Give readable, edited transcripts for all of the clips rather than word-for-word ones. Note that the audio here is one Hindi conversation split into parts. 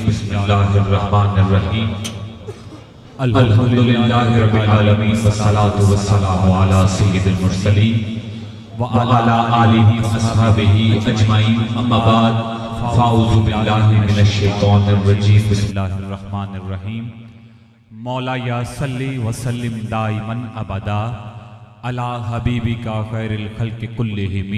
बिस्मिल्लाहिर्रहमानिर्रहीम अल्हम्दुलिल्लाहि रब्बिल आलमीन वस्सलातु वस्सलामु अला सय्यिदिल मुरसलीन व अला आलिहि व अस्हाबिहि अजमाइन अम्मा बाद फ़ाऊज़ु बिल्लाहि मिनश शैतानिर रजीम बिस्मिल्लाहिर्रहमानिर्रहीम मौला या सल्ली व सल्लिम दाइमन अबदा अला हबीबिका खैरिल खल्क़ि कुल्लिहिम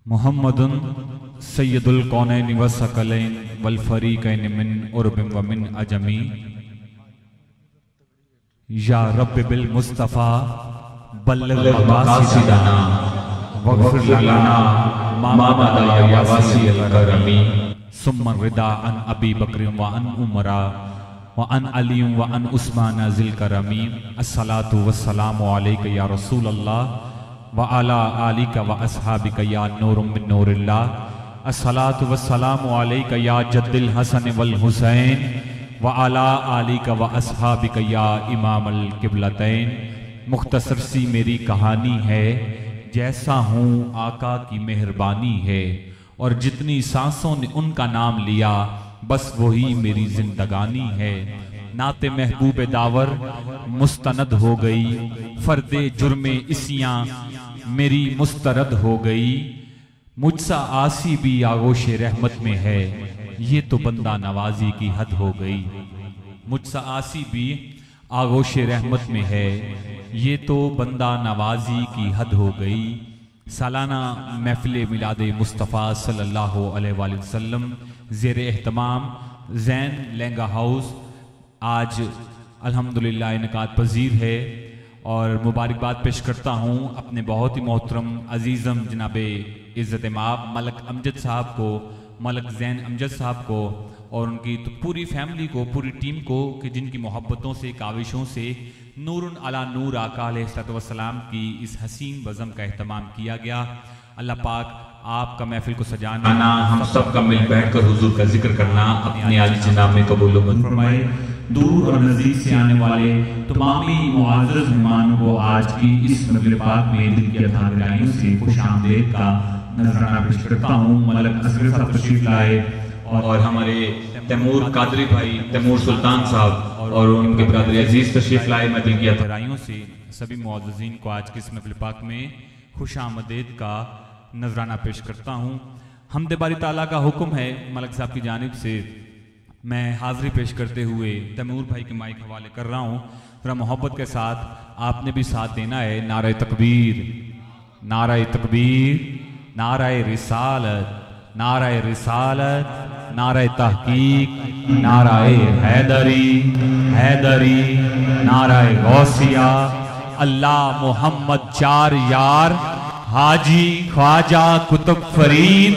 मुहम्मदुन सय्यदुल कौनैनि व सकलैन वल फरीक़ैन मिन उर्बिन व मिन अजमी या रब्बि बिल मुस्तफ़ा बल्लिग़ मक़ासिदना वग़फ़िर लना मा मदा या वासिअल करमी सुम्मा रिदा अन अबी बकर व अन उमरा व अन अली व अन उस्मान ज़िल करमी अस्सलातु वस्सलामु अलैका या रसूल अल्लाह व अला आलिका व अस्हाबिका या नूरुम मिन नूरिल्लाह अस्सलातु वस्सलामु अलैका या जद्दिल हसन वल हुसैन व अला आलिका व अस्हाबिका या इमामल किबलतैन। मुख्तसर सी मेरी कहानी है, जैसा हूँ आका की मेहरबानी है, और जितनी सांसों ने उनका नाम लिया बस वही मेरी जिंदगानी है। नाते महबूब दावर मुस्तनद हो गई, फर्दे जुर्मे इसियां मेरी मुस्तरद हो गई। मुझसा आसी भी आगोशे रहमत में है, ये तो बंदा नवाजी की हद हो गई। मुझसा आसी भी आगोशे रहमत में है, ये तो बंदा नवाजी की हद हो गई। सालाना महफिल मिलाद मुस्तफ़ा सल्लल्लाहु अलैहि वसल्लम ज़ेर एहतमाम ज़ैन लहंगा हाउस आज अल्हम्दुलिल्लाह इनकाद पजीर है, और मुबारकबाद पेश करता हूँ अपने बहुत ही मोहतरम अजीज़म जनाबे इज़्ज़त माब मलक अमजद साहब को, मलक ज़ैन अमजद साहब को, और उनकी तो पूरी फैमिली को, पूरी टीम को, कि जिनकी मोहब्बतों से, काविशों से नूरुन अला नूर आका अलैहिस्सलाम की इस हसीन बज़म का एहतमाम किया गया। अल्लाह पाक आपका महफिल को सजाना, हम सब का मिल बैठ कर हुजूर का जिक्र करना अपने आली जनाब में कबूल फरमाए। दूर और नज़दीक से आने वाले तमामी मुआज़्ज़ज़ मेहमानों को आज की इस महफिल पाक में दिल की अथाह गहराइयों से खुशामदीद का नजराना पेश करता हूँ। मलक असगर साहब तशरीफ लाए, और हमारे तैमूर कादरी भाई, तैमूर सुल्तान साहब और उनके ब्रदर अजीज तशरीफ लाए। मैं दिल की गहराइयों से सभी मुअज़्ज़िज़ीन को आज के इस महफिल पाक में खुशामदीद का नजराना पेश करता हूँ। हम्द बारी ताला का हुक्म है, मलक साहब की जानिब से मैं हाज़िरी पेश करते हुए तैमूर भाई के माइक हवाले कर रहा हूँ। थोड़ा मोहब्बत के साथ आपने भी साथ देना है। नारे तकबीर, नारे तकबीर, नारे रिसालत, नारे रिसालत, नारे तहकीक, नारे हैदरी, हैदरी, नारे गौसिया, अल्लाह मोहम्मद चार यार, हाजी ख्वाजा कुतुब फरीद।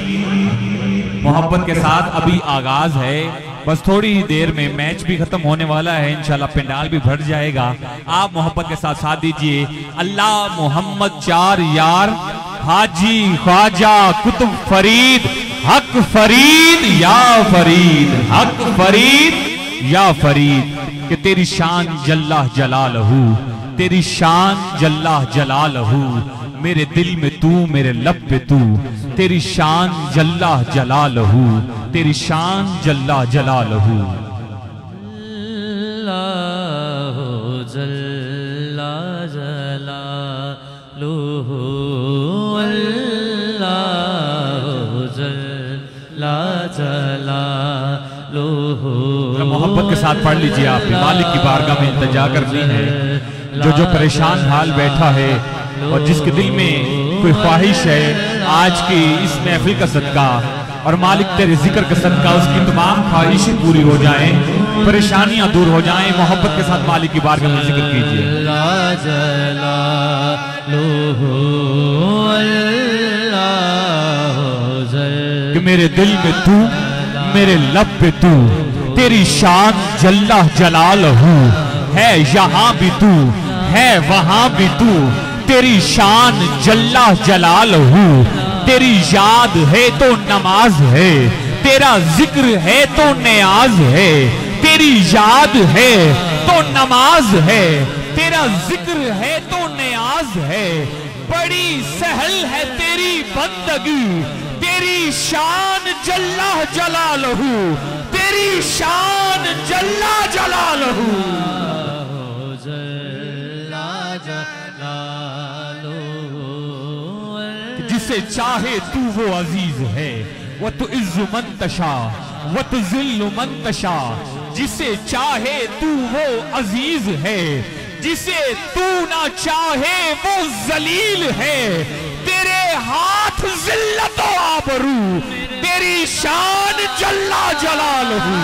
मोहब्बत के साथ अभी आगाज है, बस थोड़ी ही देर में मैच भी खत्म होने वाला है, इंशाल्लाह पंडाल भी भर जाएगा। आप मोहब्बत के साथ साथ दीजिए। अल्लाह मोहम्मद चार यार, हाजी ख्वाजा कुतुब फरीद, हक फरीद या फरीद, हक फरीद या फरीद। कि तेरी शान जल्ला जलालहू, तेरी शान जल्ला जलालहू, मेरे दिल में तू, मेरे लब पे तू, तेरी शान जल्ला जलालहू, तेरी शान जल्ला जलालहू। अल्लाहु जल्ला जलालहू, अल्लाहु जल्ला जलालहू। मोहब्बत के साथ पढ़ लीजिए। आप मालिक की बारगाह में इल्तिजा करनी है। जो परेशान हाल बैठा है और जिसके दिल में कोई ख्वाहिश है, आज की इस महफिल का सदका और मालिक तेरे जिक्र का सदका उसकी तमाम ख्वाहिशें पूरी हो जाएं, परेशानियां दूर हो जाएं। मोहब्बत के साथ मालिक की बारगाह में जिक्र कीजिए। कि मेरे दिल में तू, मेरे लब पे तू, तेरी शान जल्ला जलालहू, है यहाँ भी तू, है वहां भी तू, तेरी शान जल्ला जलालहू। तेरी याद है तो नमाज है, तेरा जिक्र है तो नियाज है, तेरी याद है तो नमाज है, तेरा जिक्र है तो नियाज है। बड़ी सहल है तेरी बंदगी, तेरी शान जल्ला जलालहू, तेरी शान जल्ला जलालहू। जिसे चाहे तू वो अजीज है, वो तो इज्जु मंतशा वो तो जिल्लु मंतशा। जिसे चाहे तू वो अजीज है, जिसे तू ना चाहे वो जलील है। तेरे हाथ जिल्लत व आबरू, तेरी शान जल्ला जलालहू।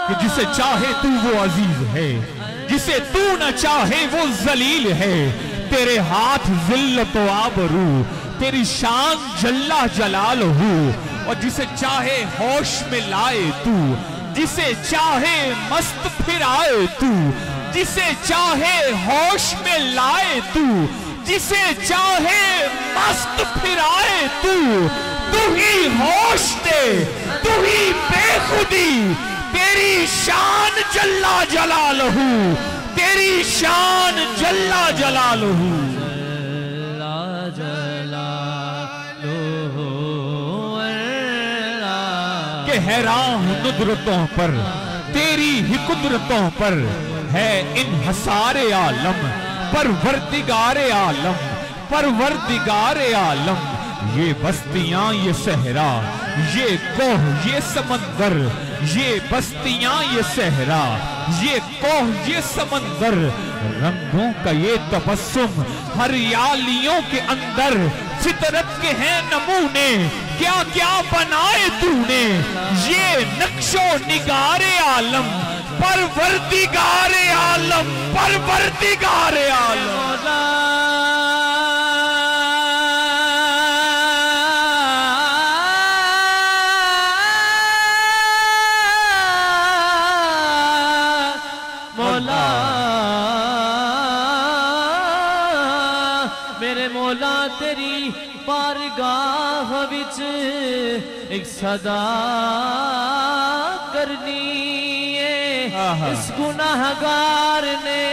कि जिसे चाहे तू वो अजीज है, जिसे तू न चाहे वो जलील है। तेरे हाथ जिल्लत व आबरू, तेरी शान जल्ला जलालहू। और जिसे चाहे होश में लाए तू, जिसे चाहे मस्त फिराए तू, जिसे चाहे होश में लाए तू, जिसे चाहे मस्त फिराए तू। तू ही होश दे, तू ही बेखुदी, तेरी शान जल्ला जलालहू, तेरी शान जल्ला जलालहू। के हैरान हूं नुदरतों पर, तेरी ही कुदरतों पर है इन्हसारे आलम। परवरदिगारे आलम, परवरदिगारे आलम। ये बस्तियां ये सहरा, ये कोह ये समंदर, ये बस्तियां ये सहरा, ये कोह ये समंदर। रंगों का ये तबस्सुम हरियालियों के अंदर। फितरत के हैं नमूने, क्या क्या बनाए तूने। ये नक्शो निगारे आलम, परवरदिगारे आलम, परवरदिगारे आलम। तेरी बारगाह विच एक सदा करनी है। इस गुनाहगार ने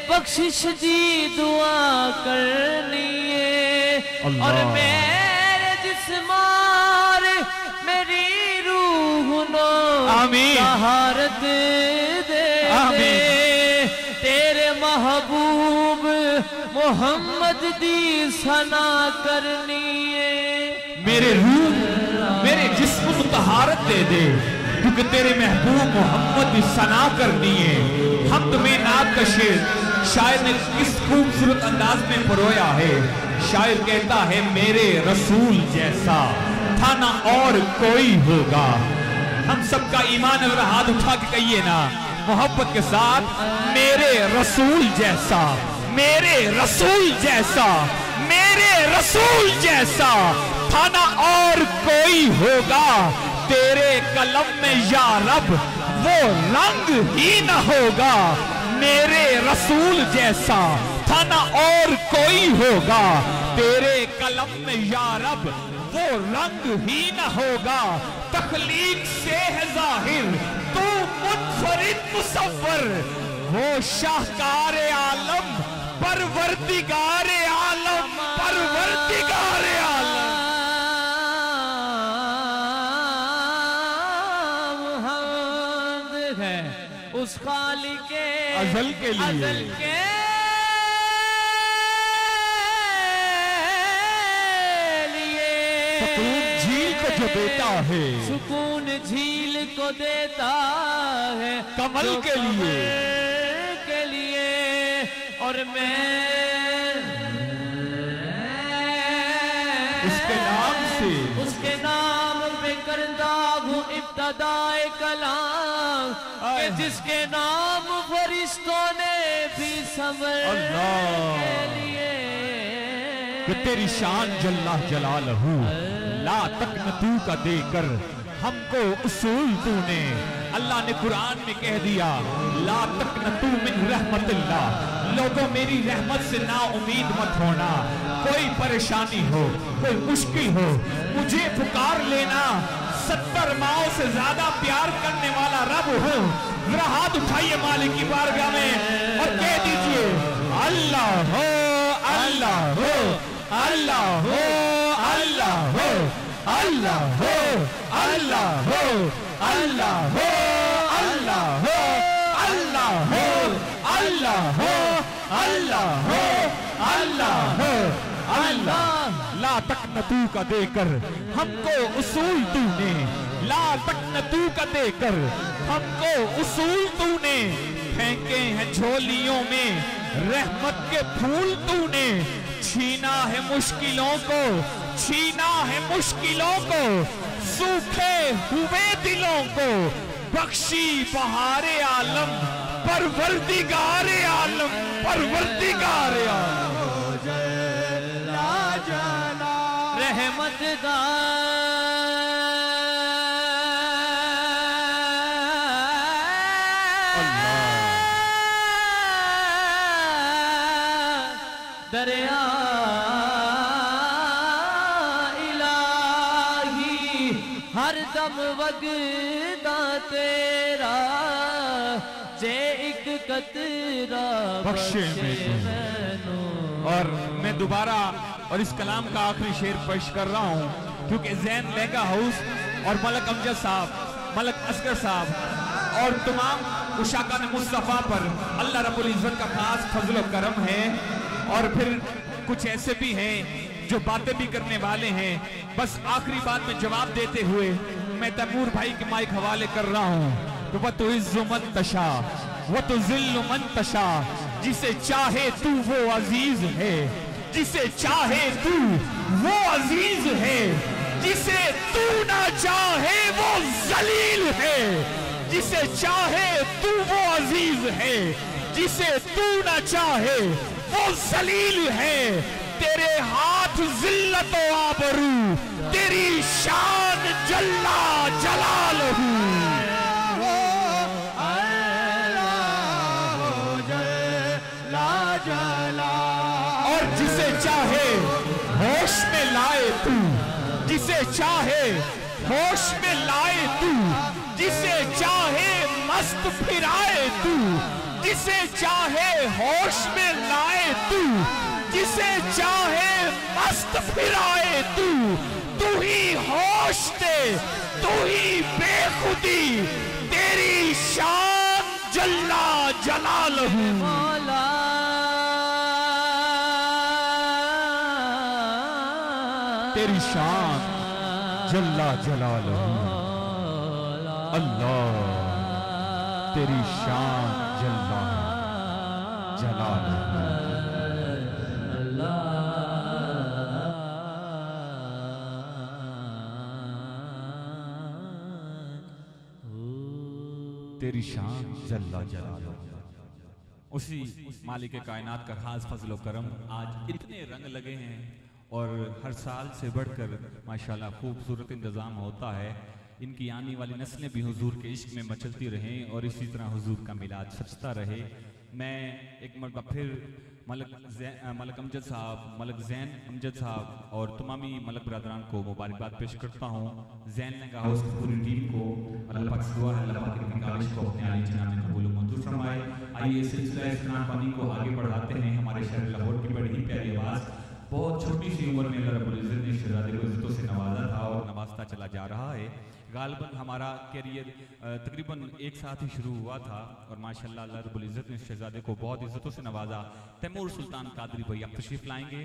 बख्शिश दी दुआ करनी है। और मेरे जिस्मार मेरी रूह नो सहारत दे, तेरे महबूब मोहम्मद दी सना करनी है। मेरे रूह मेरे जिस्म को तहारत दे दे, क्योंकि तेरे महबूब मोहम्मद की सना करनी है। हमद में नात का शेर शायर ने किस खूबसूरत अंदाज में परोया है। शायर कहता है मेरे रसूल जैसा था ना और कोई होगा। हम सबका ईमान और हाथ उठा के कहिए ना मोहब्बत के साथ, मेरे रसूल जैसा, मेरे रसूल जैसा, मेरे रसूल जैसा था ना और कोई होगा। तेरे कलम में या रब वो रंग ही न होगा। मेरे रसूल जैसा था ना और कोई होगा। तेरे कलम में या रब वो रंग ही न होगा। तखलीक से है जाहिर तू मुनफरिद मुसव्वर, वो शाहकार आलम, परवरदिगारे आलम, परवरदिगारे आलम। हमद है उस खालिक के अज़ल के लिए, अज़ल के लिए। सुकून झील को जो देता है, सुकून झील को देता है कमल के लिए, के लिए। और मैं उसके नाम से, उसके नाम पे करता हूँ इब्तदाए कलाम, कि जिसके नाम फरिश्तों ने भी समझ के लिए। कि तेरी शान जल्ला जलालहू, ला तकनतू का देकर हमको उसूल तूने। अल्लाह ने कुरान में कह दिया ला तकनतू मिन रहमतिल्लाह, लोगों मेरी रहमत से ना उम्मीद मत होना। कोई परेशानी हो, कोई मुश्किल हो, मुझे पुकार लेना, 70 माओ से ज्यादा प्यार करने वाला रब हूँ। जरा हाथ उठाइए मालिक की बारगाह में और कह दीजिए अल्लाह हो, अल्लाह हो, अल्लाह हो, अल्लाह हो, अल्लाह हो, अल्लाह हो, अल्लाह हो, अल्लाह हो, अल्लाह हो, अल्लाह हो, अल्लाह हो, अल्लाह हो, अल्लाह। ला तकनतू का देकर हमको उसूल तूने, ला तकनतू का देकर हमको उसूल तूने, फेंके हैं झोलियों में रहमत के फूल तूने, छीना है मुश्किलों को, छीना है मुश्किलों को, सूखे हुए दिलों को, बख्शी बहारे आलम, परवरदिगारे आलम, परवरदिगारे आलम। रहमत दा दरिया इलाही हर दम वगदा तेरा, जे एक कतरा बख्शे मैनू। और मैं दोबारा और इस कलाम का आखिरी शेर पेश कर रहा हूँ, क्योंकि जैन लहंगा हाउस और मलक अमजद साहब, मलक असगर साहब और तमाम उशाकान मुस्तफ़ा पर अल्लाह रब्बुल इज़्ज़त का खास फजल और करम है। और फिर कुछ ऐसे भी हैं जो बातें भी करने वाले हैं। बस आखिरी बात में जवाब देते हुए मैं तैमूर भाई के माइक हवाले कर रहा हूँ। तो वह तो इज़्ज़ु मन तशा, वह तो ज़िल्लु मन तशा, जिसे चाहे तू वो अजीज है, जिसे चाहे तू वो अजीज है, जिसे तू ना चाहे वो जलील है, जिसे चाहे तू वो अजीज है, जिसे तू ना चाहे वो जलील है। तेरे हाथ जिल्लत व आबरू, तेरी शान जल्ला जलालहू। और जिसे चाहे होश में लाए तू, जिसे चाहे होश में लाए तू, जिसे चाहे मस्त फिराए तू, जिसे चाहे होश में लाए तू, जिसे चाहे मस्त फिराए तू, तू ही होश दे, तू ही बेखुदी, तेरी शान जल्ला जलालहू। मौला तेरी शान जल्ला जलालहू। अल्लाह तेरी शान जल्ला जलालहू। तेरी शान जल्ला जलालहू। उसी मालिक कायनात का खास फजल करम आज इतने रंग लगे हैं और हर साल से बढ़कर माशाल्लाह खूबसूरत इंतज़ाम होता है। इनकी आने वाली नस्लें भी हुजूर के इश्क में मचलती रहें और इसी तरह हुजूर का मिलाद सचता रहे। मैं एक मरतबा फिर मलक अमजद साहब, मलक जैन अमजद साहब और तमामी मलक बरदरान को मुबारकबाद पेश करता हूँ। जैन लहंगा हाउस की पूरी टीम को अल्लाह पाक से दुआ है अल्लाह पाक की काविश को अपने आली जनाब में कबूल और मंजूर फरमाए। आइए सिलसिला इस्लाम पानी को आगे बढ़ाते हैं। हमारे शहर लाहौर की बड़ी ही प्यारी आवाज़, बहुत छोटी सी उम्र में अल्लाह रब्बुल इज़्ज़त ने शहजादे को इज़्ज़तों से नवाजा था और नवाजता चला जा रहा है। गालिबन हमारा कैरियर तकरीबन एक साथ ही शुरू हुआ था और माशाल्लाह अल्लाह रब्बुल इज़्ज़त ने शहजादे को बहुत इज़्ज़तों से नवाजा। तैमूर सुल्तान कादरी भाई आप तशरीफ़ लाएंगे,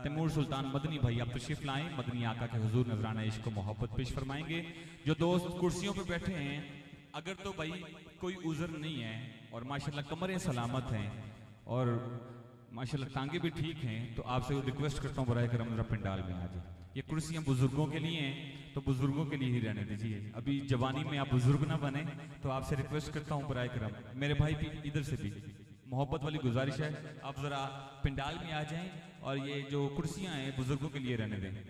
तैमूर सुल्तान मदनी भाई आप तशरीफ़ लाएं, मदनी आका के हुजूर नजराना इश्क को मोहब्बत पेश फरमाएंगे। जो दोस्त कुर्सियों पर बैठे हैं, अगर तो भाई कोई उज़र नहीं है और माशाल्लाह कमरें सलामत हैं और माशाल्लाह टांगे भी ठीक हैं, तो आपसे रिक्वेस्ट करता हूँ बराए करम जरा पंडाल में आ जाए। ये कुर्सियाँ बुजुर्गों के लिए हैं तो बुजुर्गों के लिए ही रहने दीजिए। अभी जवानी में आप बुजुर्ग ना बने, तो आपसे रिक्वेस्ट करता हूँ बराए करम, मेरे भाई भी इधर से भी मोहब्बत वाली गुजारिश है, आप जरा पंडाल में आ जाएं और ये जो कुर्सियाँ हैं बुजुर्गों के लिए रहने दें।